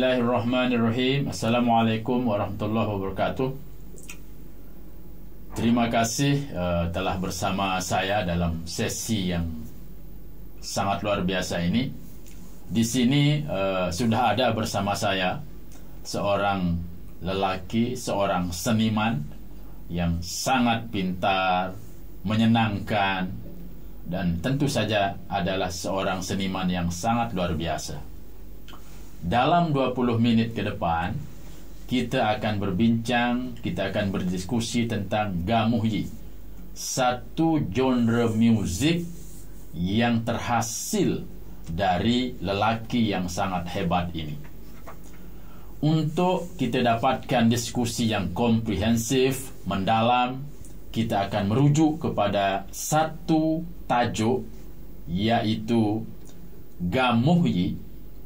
Bismillahirrahmanirrahim. Assalamualaikum warahmatullahi wabarakatuh. Terima kasih telah bersama saya dalam sesi yang sangat luar biasa ini. Di sini sudah ada bersama saya seorang lelaki, seorang seniman yang sangat pintar, menyenangkan, dan tentu saja adalah seorang seniman yang sangat luar biasa. Dalam 20 menit ke depan, kita akan berbincang, kita akan berdiskusi tentang gamuhyi, satu genre musik yang terhasil dari lelaki yang sangat hebat ini. Untuk kita dapatkan diskusi yang komprehensif, mendalam, kita akan merujuk kepada satu tajuk, yaitu gamuhyi,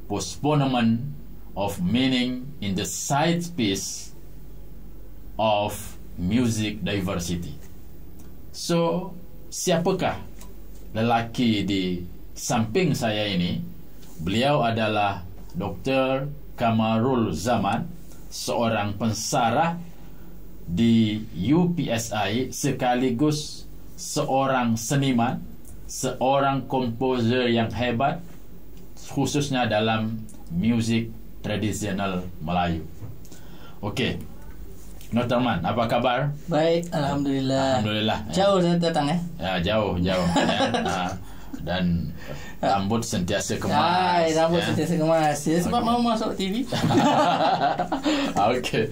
postponement of meaning in the side piece of music diversity. So, siapakah lelaki di samping saya ini? Beliau adalah Dr. Kamarul Zaman, seorang pensarah di UPSI sekaligus seorang seniman, seorang komposer yang hebat, khususnya dalam musik tradisional Melayu. Okey, Dr. Man, apa kabar? Baik, Alhamdulillah. Alhamdulillah. Jauh datang ya? Jauh ya. Dan rambut sentiasa kemas. Rambut sentiasa kemas. Ya, sebab mau masuk TV. Okey.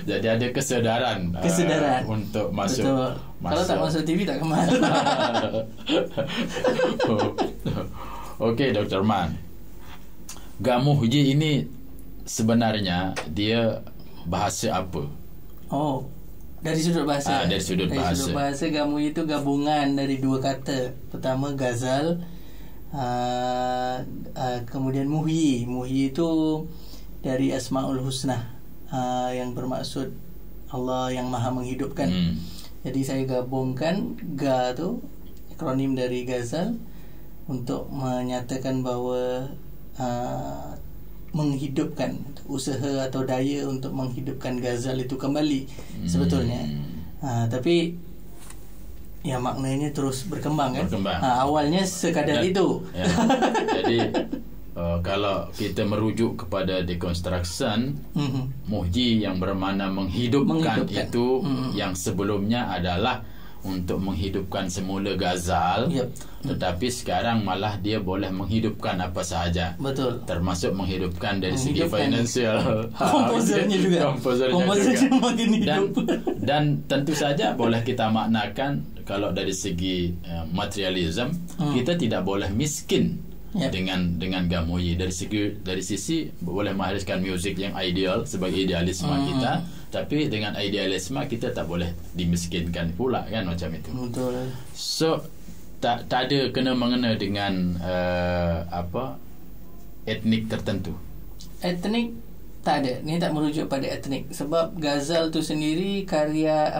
Jadi ada kesedaran untuk masuk. Betul. Kalau tak masuk TV tak kemas. Okey, Dr. Man. Gamuhyi ini sebenarnya dia bahasa apa? Oh, dari sudut bahasa. Dari sudut bahasa, gamuhyi itu gabungan dari dua kata. Pertama ghazal, kemudian muhyi. Muhyi itu dari Asmaul Husna, yang bermaksud Allah yang Maha menghidupkan. Jadi saya gabungkan ga tu akronim dari ghazal untuk menyatakan bahawa menghidupkan, usaha atau daya untuk menghidupkan ghazal itu kembali sebetulnya. Tapi ya maknanya terus berkembang kan. Awalnya sekadar itu. Ya. Jadi kalau kita merujuk kepada deconstruction, muhyi yang bermakna menghidupkan. Itu yang sebelumnya adalah untuk menghidupkan semula ghazal. Tetapi sekarang malah dia boleh menghidupkan apa sahaja. Betul. Termasuk menghidupkan dari segi financial. Komposernya juga. Makin hidup. Dan tentu saja boleh kita maknakan kalau dari segi materialism, kita tidak boleh miskin dengan gamuhyi. Dari sisi boleh menghasilkan musik yang ideal sebagai idealisme kita, tapi dengan idealisme kita tak boleh dimiskinkan pula kan, macam itu. Betul. So tak ada kena-mengena dengan etnik tertentu. Etnik tak ada. Ni tak merujuk pada etnik, sebab ghazal tu sendiri karya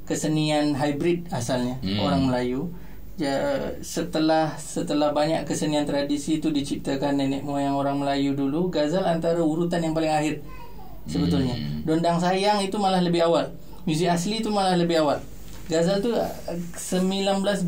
kesenian hybrid asalnya, orang Melayu. Setelah banyak kesenian tradisi itu diciptakan nenek moyang orang Melayu dulu, ghazal antara urutan yang paling akhir sebetulnya. Dondang sayang itu malah lebih awal. Muzik asli itu malah lebih awal. Ghazal tu 1920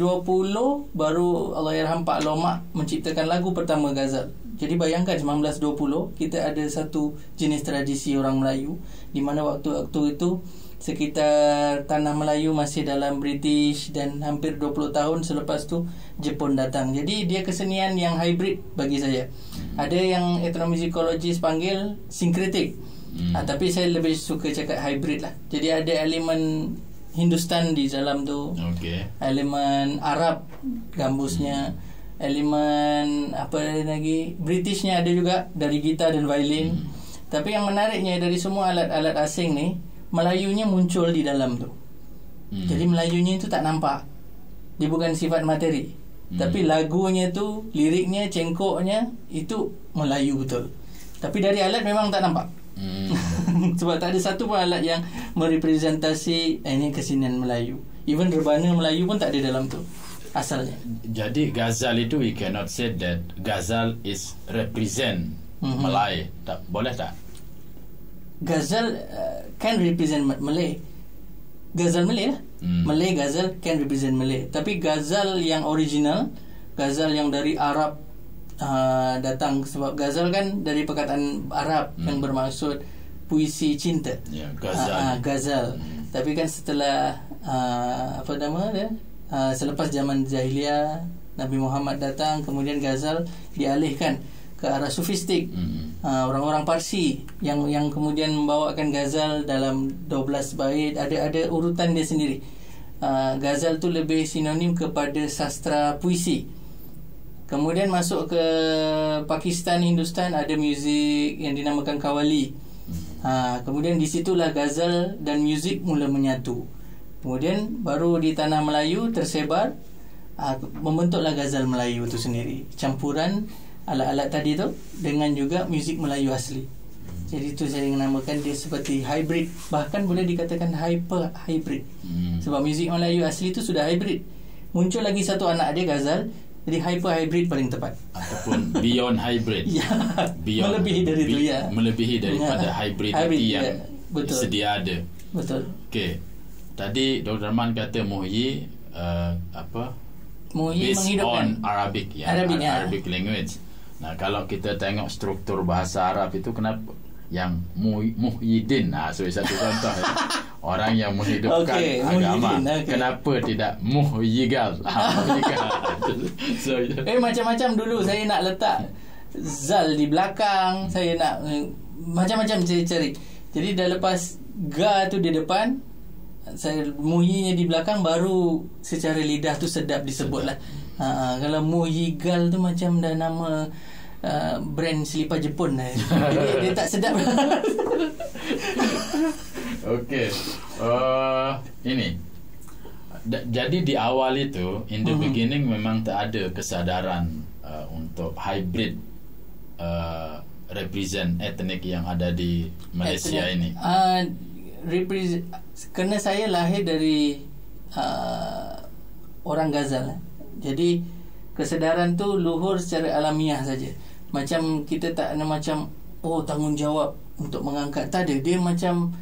baru Allahyarham Pak Lomak menciptakan lagu pertama ghazal. Jadi bayangkan 1920 kita ada satu jenis tradisi orang Melayu, di mana waktu itu sekitar tanah Melayu masih dalam British, dan hampir 20 tahun selepas tu Jepun datang. Jadi dia kesenian yang hybrid bagi saya. Ada yang ethnomusikologis panggil sinkretik, tapi saya lebih suka cakap hybrid lah. Jadi ada elemen Hindustan di dalam tu, elemen Arab gambusnya, elemen apa lagi, Britishnya ada juga, dari gitar dan violin. Tapi yang menariknya dari semua alat-alat asing ni, Melayunya muncul di dalam tu. Jadi Melayunya itu tak nampak. Dia bukan sifat materi, tapi lagunya tu, liriknya, cengkoknya itu Melayu betul. Tapi dari alat memang tak nampak. Sebab tak ada satu pun alat yang merepresentasi ini kesenian Melayu. Even rebana Melayu pun tak ada dalam tu asalnya. Jadi ghazal itu, we cannot say that ghazal is represent Malay. Tak boleh tak? Ghazal can represent Malay. Ghazal Malay lah. Malay ghazal can represent Malay. Tapi ghazal yang original, ghazal yang dari Arab datang, sebab ghazal kan dari perkataan Arab yang bermaksud puisi cinta. Ya, ghazal. Ghazal. Tapi kan setelah apa nama dia? Selepas zaman jahiliyah, Nabi Muhammad datang, kemudian ghazal dialihkan ke arah sufistik. Orang-orang Parsi yang kemudian membawakan ghazal dalam 12 bait, ada urutan dia sendiri. Ghazal tu lebih sinonim kepada sastra puisi. Kemudian masuk ke Pakistan, Hindustan, ada muzik yang dinamakan qawwali. Kemudian di situlah ghazal dan muzik mula menyatu. Kemudian baru di tanah Melayu tersebar, membentuklah ghazal Melayu itu sendiri. Campuran alat-alat tadi tu dengan juga muzik Melayu asli. Jadi itu saya namakan dia seperti hybrid, bahkan boleh dikatakan hyper hybrid. Sebab muzik Melayu asli itu sudah hybrid. Muncul lagi satu anak dia ghazal, jadi hyper hybrid paling tepat. Ataupun beyond hybrid. Ya, beyond, melebihi dari itu ya. Melebihi daripada hybridity yang betul. sedia ada. Betul. Okey. Tadi Dr. Rahman kata Muhyi Muhyi based menghidupkan on Arabic ya, Arabic language. Nah, kalau kita tengok struktur bahasa Arab itu, kenapa yang Muhyiddin, satu contoh ya. Orang yang menghidupkan agama. Kenapa tidak Muhyigal? Macam-macam dulu saya nak letak zal di belakang, saya nak macam-macam saya cari. Jadi dah lepas ga tu di depan, saya Muhyinya di belakang, baru secara lidah tu sedap disebut lah. Kalau Muhyigal tu macam dah nama brand selipar Jepun lah. Jadi dia tak sedap. Okey. Ini. Jadi di awal itu, in the beginning memang tak ada kesadaran untuk hybrid represent etnik yang ada di Malaysia ini. Kerana saya lahir dari orang Ghazal, jadi kesedaran tu luhur secara alamiah saja. Macam kita tak ada macam tanggungjawab untuk mengangkat, tak ada. Dia macam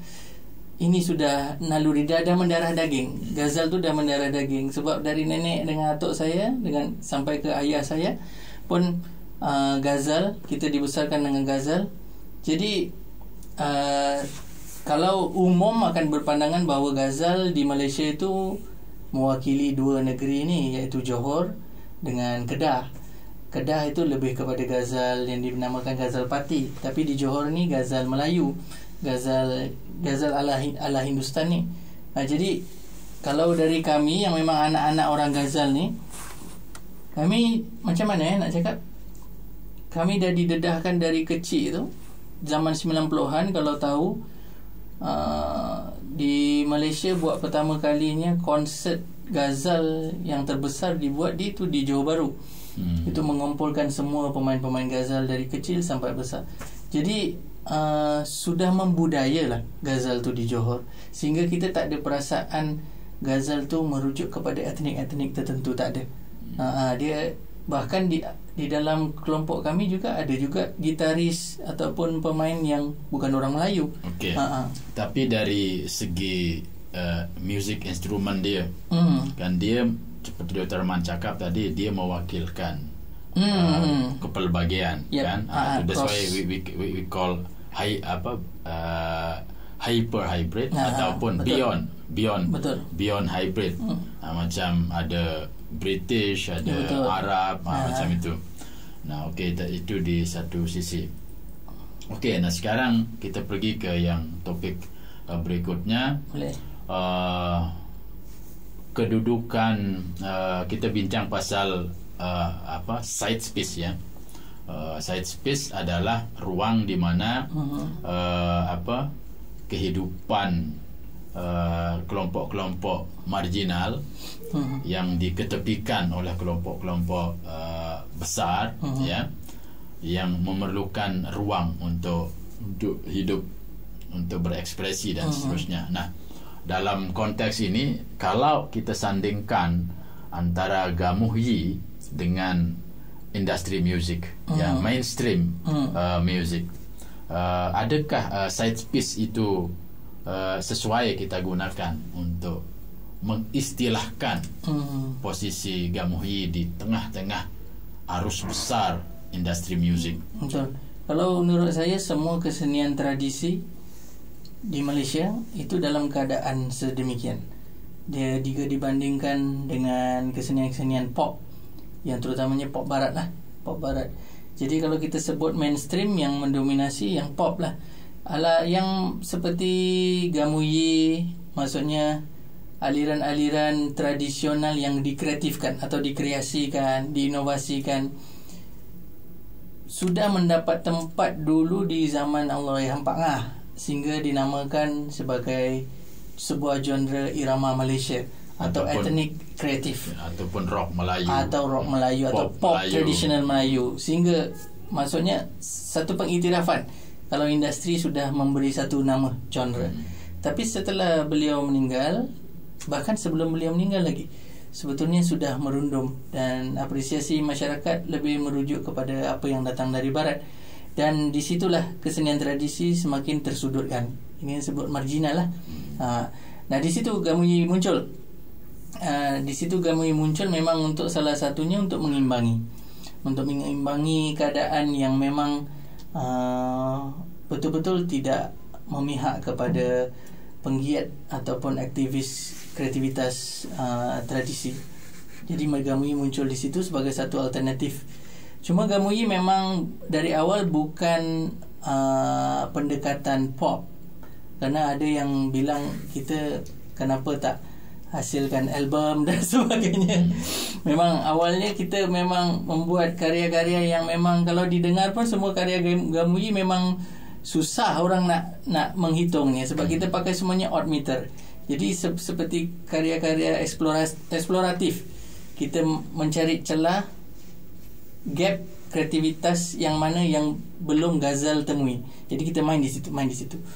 ini sudah naluri, dah mendarah daging. Ghazal tu dah mendarah daging. Sebab dari nenek dengan atuk saya, dengan sampai ke ayah saya pun Ghazal, kita dibesarkan dengan Ghazal. Jadi kalau umum akan berpandangan bahawa Ghazal di Malaysia itu mewakili dua negeri ini, iaitu Johor dengan Kedah. Kedah itu lebih kepada Ghazal yang dinamakan Ghazal Pati, tapi di Johor ni Ghazal Melayu, Ghazal ala Hindustan ni. Jadi kalau dari kami yang memang anak-anak orang Ghazal ni, kami macam mana nak cakap, kami dah didedahkan dari kecil tu, zaman 90-an kalau tahu. Di Malaysia buat pertama kalinya konsert Ghazal yang terbesar dibuat di Johor Bahru. Itu mengumpulkan semua pemain-pemain Ghazal dari kecil sampai besar. Jadi sudah membudaya lah Ghazal tu di Johor, sehingga kita tak ada perasaan Ghazal tu merujuk kepada etnik-etnik tertentu, tak ada. Dia bahkan di dalam kelompok kami juga ada juga gitaris ataupun pemain yang bukan orang Melayu. Okey. Tapi dari segi music instrument dia, kan dia seperti Dr. Rahman cakap tadi, dia mewakilkan kepelbagaian, kan? That's why we call hyper hybrid ataupun betul. beyond hybrid. Macam ada British, ada Arab, macam itu. Nah, okey, itu di satu sisi. Okey, nah sekarang kita pergi ke yang topik berikutnya. Boleh. Kedudukan, kita bincang pasal side space ya. Side space adalah ruang di mana kehidupan kelompok-kelompok marginal yang diketepikan oleh kelompok-kelompok besar, ya, yang memerlukan ruang untuk hidup, untuk berekspresi dan seterusnya. Nah, dalam konteks ini, kalau kita sandingkan antara Muhyi dengan industri music, yang mainstream music. Adakah side piece itu sesuai kita gunakan untuk mengistilahkan posisi Gamuyi di tengah-tengah arus besar industri music? Betul. Kalau menurut saya, semua kesenian tradisi di Malaysia itu dalam keadaan sedemikian. Dia jika dibandingkan dengan kesenian-kesenian pop, yang terutamanya pop barat lah, pop barat. Jadi kalau kita sebut mainstream, yang mendominasi yang pop lah. Yang seperti Gamuyi, maksudnya aliran-aliran tradisional yang dikreatifkan atau dikreasikan, diinovasikan, sudah mendapat tempat dulu di zaman Allahyarham Pak Ngah, sehingga dinamakan sebagai sebuah genre irama Malaysia atau etnik kreatif, ataupun rock Melayu, atau rock Melayu, atau pop Melayu, tradisional Melayu. Sehingga maksudnya satu pengiktirafan kalau industri sudah memberi satu nama genre. Tapi setelah beliau meninggal, bahkan sebelum beliau meninggal lagi, sebetulnya sudah merundum, dan apresiasi masyarakat lebih merujuk kepada apa yang datang dari barat. Dan disitulah kesenian tradisi semakin tersudutkan. Ini disebut marginal lah. Nah, di situ Gamuyi muncul. Di situ Gamuyi muncul memang untuk salah satunya untuk mengimbangi keadaan yang memang betul-betul tidak memihak kepada penggiat ataupun aktivis kreativitas tradisi. Jadi Gamuyi muncul di situ sebagai satu alternatif. Cuma Gamuyi memang dari awal bukan pendekatan pop, karena ada yang bilang kita kenapa tak hasilkan album dan sebagainya. Memang awalnya kita memang membuat karya-karya yang memang kalau didengar pun semua karya Gamuyi memang susah orang nak menghitungnya, sebab kita pakai semuanya odd meter. Jadi seperti karya-karya eksploratif, kita mencari celah gap kreativitas yang mana yang belum Ghazal temui. Jadi kita main di situ.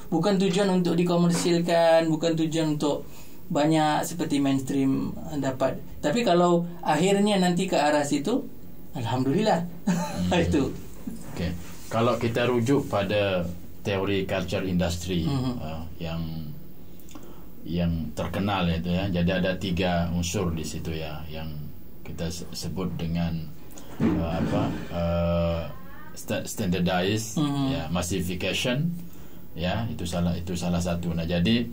Bukan tujuan untuk dikomersilkan, bukan tujuan untuk banyak seperti mainstream dapat. Tapi kalau akhirnya nanti ke arah situ, alhamdulillah. Itu. Okay. Kalau kita rujuk pada teori culture industry yang terkenal itu ya, jadi ada 3 unsur di situ ya, yang kita sebut dengan standardized, ya, massification, ya, itu salah satu. Nah, jadi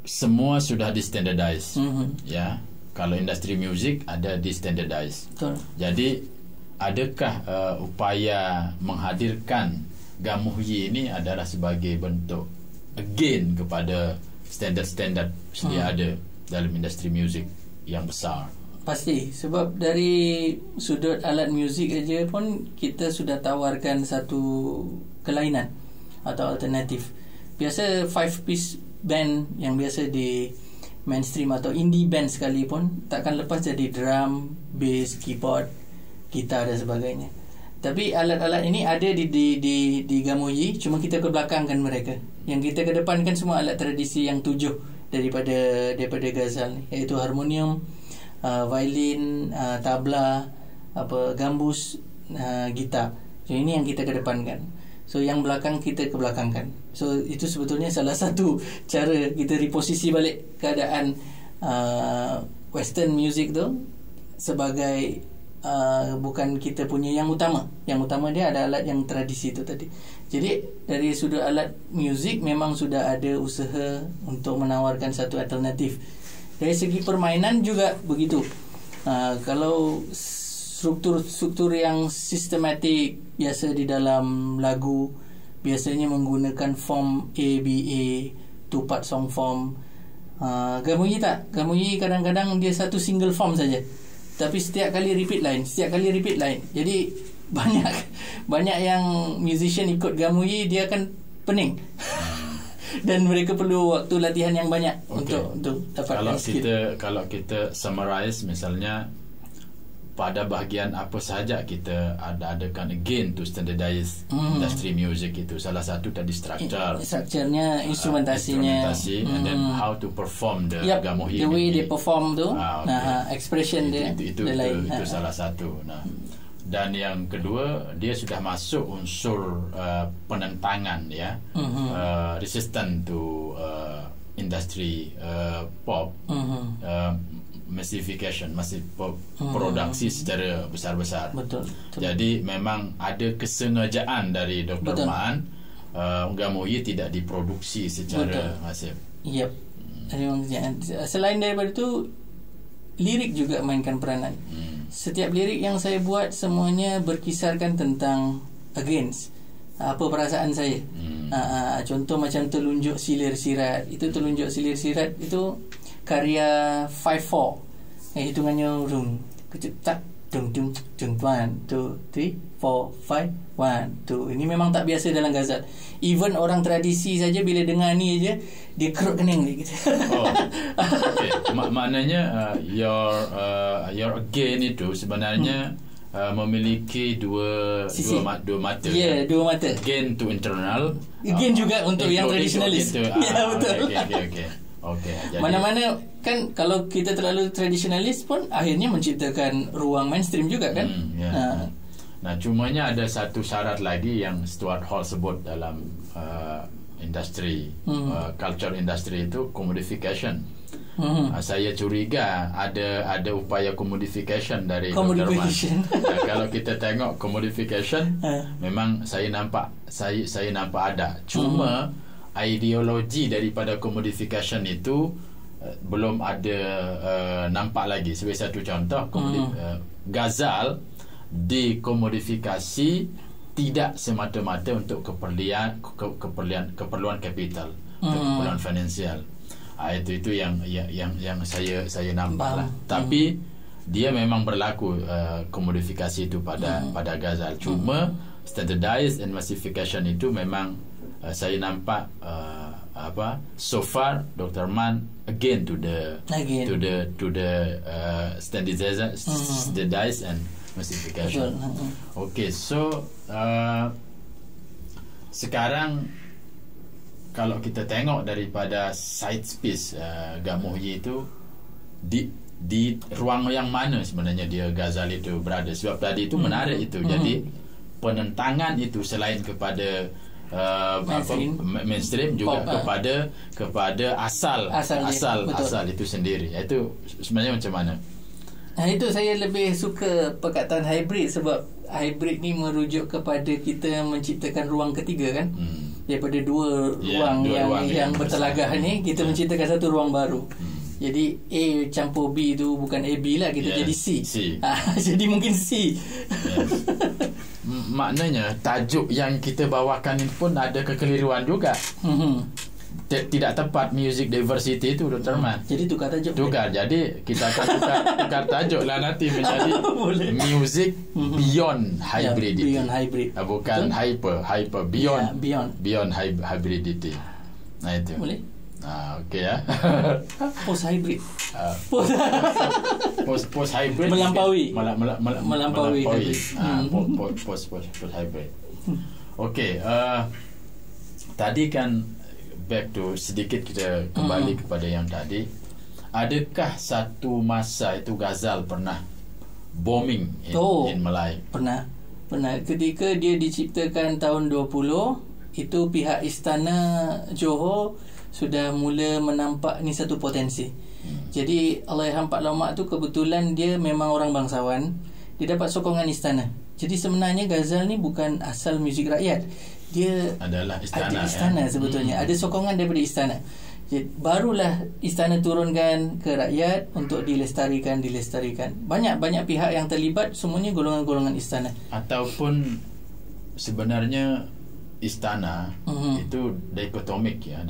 semua sudah di standardize, ya. Kalau industri music ada di standardize. Jadi adakah upaya menghadirkan Gamuyi ini adalah sebagai bentuk again kepada standard-standard sedia ada dalam industri muzik yang besar? Pasti, sebab dari sudut alat muzik aja pun kita sudah tawarkan satu kelainan atau alternatif. Biasa 5-piece band yang biasa di mainstream atau indie band sekalipun takkan lepas jadi drum, bass, keyboard, gitar dan sebagainya. Tapi alat-alat ini ada di Gamuyi, cuma kita kebelakangkan mereka. Yang kita kedepankan semua alat tradisi yang 7 daripada Ghazal, iaitu harmonium, violin, tabla, gambus, gitar. So ini yang kita kedepankan. So yang belakang kita kebelakangkan. So itu sebetulnya salah satu cara kita reposisi balik keadaan western music tu sebagai bukan kita punya yang utama. Yang utama dia ada alat yang tradisi tu tadi. Jadi dari sudut alat muzik memang sudah ada usaha untuk menawarkan satu alternatif. Dari segi permainan juga begitu. Kalau struktur yang sistematik biasa di dalam lagu, biasanya menggunakan form ABA, 2-part song form. Gamuyi tak. Gamuyi kadang-kadang dia satu single form saja, tapi setiap kali repeat line. Jadi banyak yang musician ikut Gamuyi, dia akan pening. Dan mereka perlu waktu latihan yang banyak untuk dapatkan skill. Kalau kita summarize, misalnya pada bahagian apa saja kita adakan again to standardize industry music itu. Salah satu tadi strukturnya, instrumentasinya, and then how to perform the gamohi, the way they perform tu, expression dia itu salah satu. Dan yang kedua, dia sudah masuk unsur penentangan, ya, resistant to industri pop, massification, produksi secara besar-besar. Betul. Jadi memang ada kesengajaan dari Dr. Man, gamohi tidak diproduksi secara masif. Yep. Selain daripada itu, lirik juga mainkan peranan. Setiap lirik yang saya buat semuanya berkisarkan tentang against apa perasaan saya. Contoh macam Telunjuk Silir Sirat. Itu Telunjuk Silir Sirat itu karya 5/4. Hitungannya rung tak dung dung dung 1 2 3 4 5 1 2. Ini memang tak biasa dalam ghazal. Even orang tradisi saja bila dengar ni aja dia kerut kening gitu. Okay. Maknanya your again itu sebenarnya memiliki dua mata. Ya, dua mata. Again to internal. Again juga untuk yang tradisionalis. Ya, betul. Okay. Jadi, mana-mana kan kalau kita terlalu tradisionalis pun akhirnya menciptakan ruang mainstream juga kan. Nah, cumanya ada satu syarat lagi yang Stuart Hall sebut dalam industri, culture industry itu commodification. Saya curiga ada upaya commodification dari Dr. Man. Kalau kita tengok commodification, memang saya nampak ada. Cuma ideologi daripada commodification itu belum ada nampak lagi. Sebagai satu contoh, ghazal dikomodifikasi tidak semata-mata untuk keperluan kapital, keperluan finansial. Itu yang saya nampak lah. Tapi dia memang berlaku komodifikasi itu pada ghazal. Cuma standardized and massification itu memang saya nampak so far Dr. Man again to the standardized and massification. Okay, so sekarang kalau kita tengok daripada side piece gamohi itu di ruang yang mana sebenarnya dia ghazal itu berada, sebab tadi itu menarik itu. Jadi penentangan itu selain kepada mainstream juga kepada asal itu sendiri. Itu sebenarnya macam mana? Itu saya lebih suka perkataan hybrid, sebab hybrid ni merujuk kepada kita menciptakan ruang ketiga kan. Daripada dua ruang yang bertelagah ni, kita menciptakan satu ruang baru. Jadi A campur B tu bukan AB lah, kita jadi C. Jadi mungkin C. Maknanya tajuk yang kita bawakan ini pun ada kekeliruan juga. Tidak tepat music diversity itu, Dr. Man. Jadi tukar tajuk. Jadi kita akan tukar tajuk lah nanti menjadi music beyond hybridity. Beyond hybrid. Bukan hyper beyond hybridity. Nah itu. Boleh. Okey ya. Post hybrid. Post hybrid melampaui hybrid. Post hybrid. Okey, tadi kan back to sedikit kita kembali kepada yang tadi. Adakah satu masa itu ghazal pernah booming in Malay? Pernah. Ketika dia diciptakan tahun 20, itu pihak Istana Johor sudah mula menampak ni satu potensi. Jadi Allahyarham Pak Lomak tu kebetulan dia memang orang bangsawan. Dia dapat sokongan istana. Jadi sebenarnya ghazal ni bukan asal muzik rakyat. Dia adalah istana sebetulnya. Ada sokongan daripada istana. Jadi, barulah istana turunkan ke rakyat untuk dilestarikan. Banyak pihak yang terlibat, semuanya golongan-golongan istana. Ataupun sebenarnya istana itu dikotomik. Dia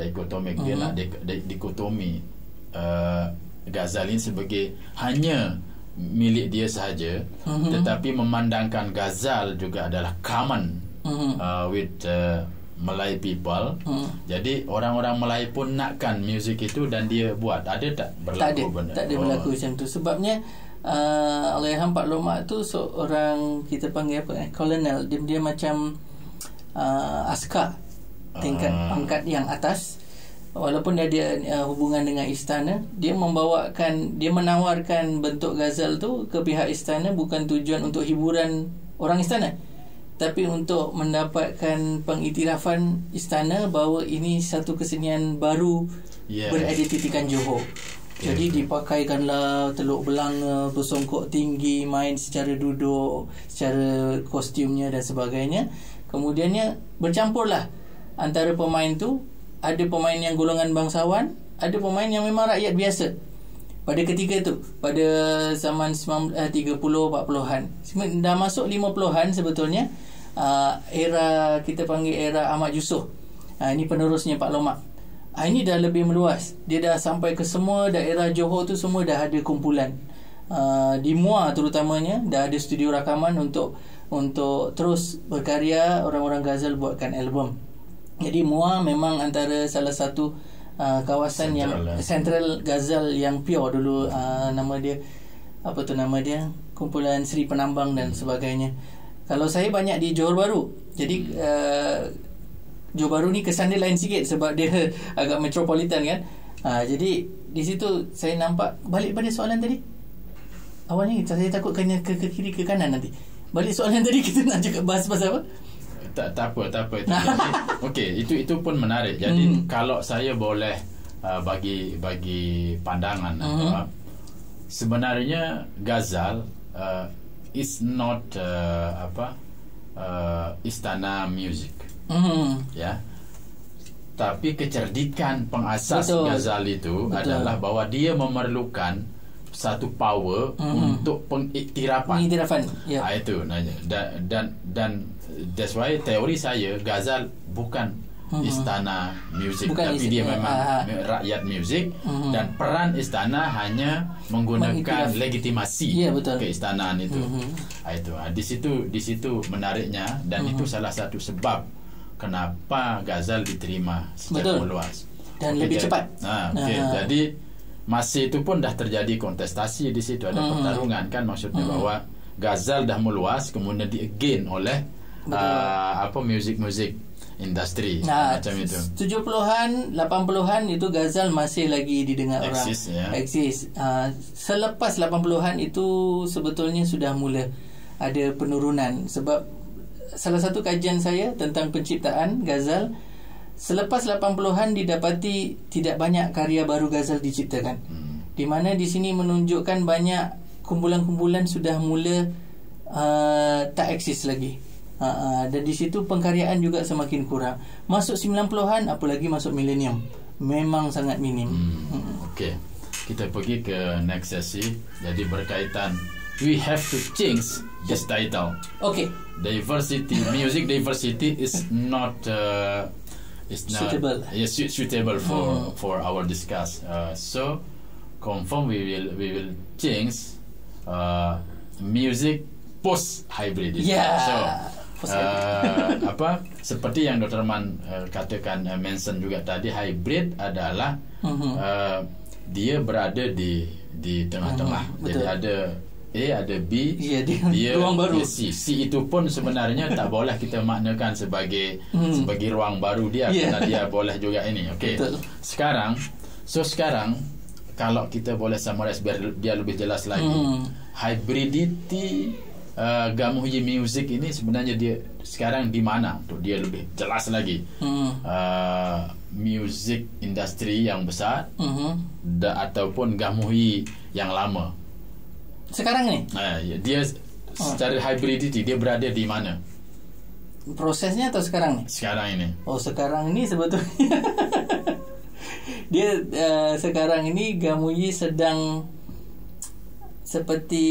nak dikotomi ghazal ini sebagai hanya milik dia sahaja, tetapi memandangkan ghazal juga adalah common with Malay people. Jadi orang-orang Malay pun nakkan muzik itu dan dia buat. Ada tak berlaku benda? Tak ada berlaku macam tu. Sebabnya Allahyarham Pak Lomak tu seorang, kita panggil apa, kolonel. Dia macam askar tingkat pangkat yang atas. Walaupun dia ada hubungan dengan istana, dia menawarkan bentuk ghazal tu ke pihak istana bukan tujuan untuk hiburan orang istana, tapi untuk mendapatkan pengiktirafan istana bahawa ini satu kesenian baru beridentitikan Johor. Jadi dipakaikanlah teluk belanga, bersongkok tinggi, main secara duduk, secara kostumnya dan sebagainya. Kemudiannya bercampurlah antara pemain tu, ada pemain yang golongan bangsawan, ada pemain yang memang rakyat biasa. Pada ketika itu, pada zaman 30-40-an, dah masuk 50-an sebetulnya, era, kita panggil era Ahmad Yusof. Ini penerusnya Pak Lomak. Ini dah lebih meluas. Dia dah sampai ke semua daerah Johor tu, semua dah ada kumpulan. Di Muar terutamanya dah ada studio rakaman untuk terus berkarya. Orang-orang ghazal buatkan album. Jadi Muar memang antara salah satu kawasan Central Ghazal yang pure dulu. Nama dia kumpulan Seri Penambang dan sebagainya. Kalau saya banyak di Johor Bahru. Jadi Johor Bahru ni kesan dia lain sikit sebab dia agak metropolitan kan. Jadi di situ saya nampak, balik pada soalan tadi. Awalnya saya takut kena ke kiri ke kanan nanti. Balik soalan tadi, kita nak cakap bahas apa? Tak apa. Jadi, okey, itu pun menarik. Jadi kalau saya boleh bagi pandangan, sebenarnya ghazal is not istana music. Ya. Tapi kecerdikan pengasas ghazal itu adalah bahawa dia memerlukan satu power untuk pengiktirafan. Itu dan that's why teori saya ghazal bukan istana music, tapi dia memang rakyat music, dan peran istana hanya menggunakan legitimasi keistanaan itu. Di situ menariknya, dan itu salah satu sebab kenapa ghazal diterima secara meluas dan lebih cepat. Jadi masa itu pun dah terjadi kontestasi di situ, ada pertarungan kan, maksudnya bahawa ghazal dah meluas, kemudian di-again oleh music industri macam itu. 70-an, 80-an itu ghazal masih lagi didengar orang. Eksis. Selepas 80-an itu sebetulnya sudah mula ada penurunan, sebab salah satu kajian saya tentang penciptaan ghazal, selepas 80-an didapati tidak banyak karya baru ghazal diciptakan. Di mana di sini menunjukkan banyak kumpulan-kumpulan sudah mula tak eksis lagi. Dan di situ pengkaryaan juga semakin kurang. Masuk 90-an, apalagi masuk milenium, memang sangat minim. Okey, kita pergi ke next sesi. Jadi berkaitan, we have to change this title. Okay. Music diversity is not suitable for our discuss. So confirm we will change music post hybrid. Seperti yang Dr. Man katakan, mention juga tadi, hybrid adalah dia berada di tengah-tengah. Jadi ada A, ada B, dia ruang baru. C itu pun sebenarnya tak boleh kita maknakan sebagai ruang baru dia, kerana dia boleh juga ini. Okey. Sekarang kalau kita boleh summarize biar dia lebih jelas lagi, hybridity Gamuhi Music ini sebenarnya dia sekarang di mana? Untuk dia lebih jelas lagi. Music industri yang besar ataupun Gamuhi yang lama. Sekarang ni dia secara hybridity dia berada di mana? Prosesnya atau sekarang ni? Sekarang ini. Sekarang ini sebetulnya dia sekarang ini Gamuyi sedang seperti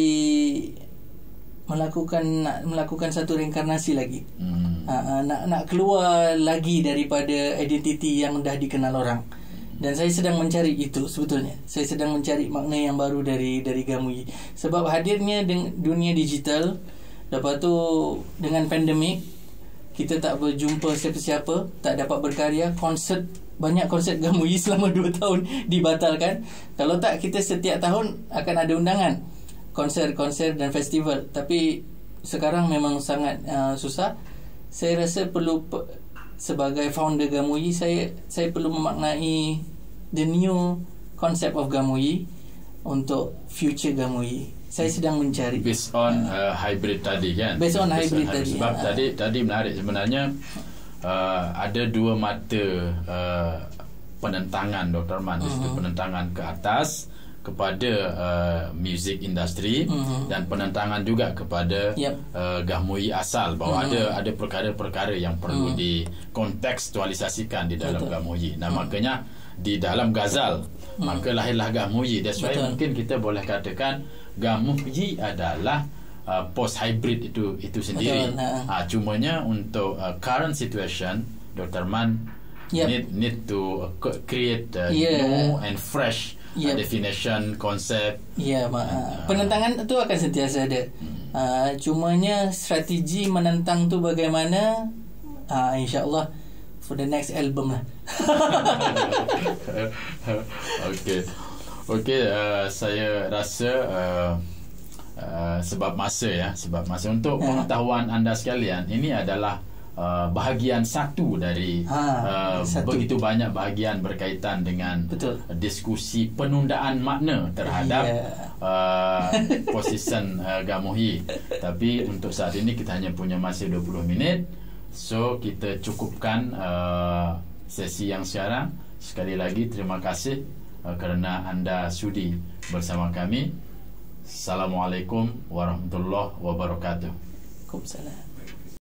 melakukan satu reinkarnasi lagi. Nak keluar lagi daripada identiti yang dah dikenal orang. Dan saya sedang mencari itu sebetulnya. Saya sedang mencari makna yang baru dari Gamuyi. Sebab hadirnya dunia digital, lepas tu dengan pandemik, kita tak berjumpa siapa-siapa, tak dapat berkarya. Banyak konsert Gamuyi selama 2 tahun dibatalkan. Kalau tak, kita setiap tahun akan ada undangan. konser-konser dan festival. Tapi sekarang memang sangat susah. Saya rasa perlu sebagai founder Gamuyi, saya perlu memaknai the new concept of Gamuyi untuk future Gamuyi. Saya sedang mencari based on hybrid tadi kan. Based on hybrid tadi. Sebab tadi menarik sebenarnya, ada dua mata penentangan Dr. Man. Itu penentangan ke atas kepada music industry, dan penentangan juga kepada Gamuyi asal, bahawa ada perkara-perkara yang perlu dikontekstualisasikan di dalam Gamuyi. Nah, makanya di dalam Ghazal maka lahirlah Gamuyi. That's why mungkin kita boleh katakan Gamuyi adalah post hybrid itu sendiri. Cumanya untuk current situation, Dr. Man need to create new and fresh definition, konsep. Penentangan itu akan sentiasa ada. Cumanya strategi menentang tu bagaimana, insyaAllah for the next album lah. Okay, saya rasa sebab masa untuk pengetahuan anda sekalian, ini adalah bahagian satu dari begitu banyak bahagian berkaitan dengan diskusi penundaan makna terhadap position Gamuyi. Tapi untuk saat ini kita hanya punya masa 20 minit, so kita cukupkan sesi yang sekarang. Sekali lagi terima kasih kerana anda sudi bersama kami. Assalamualaikum warahmatullahi wabarakatuh. Waalaikumsalam.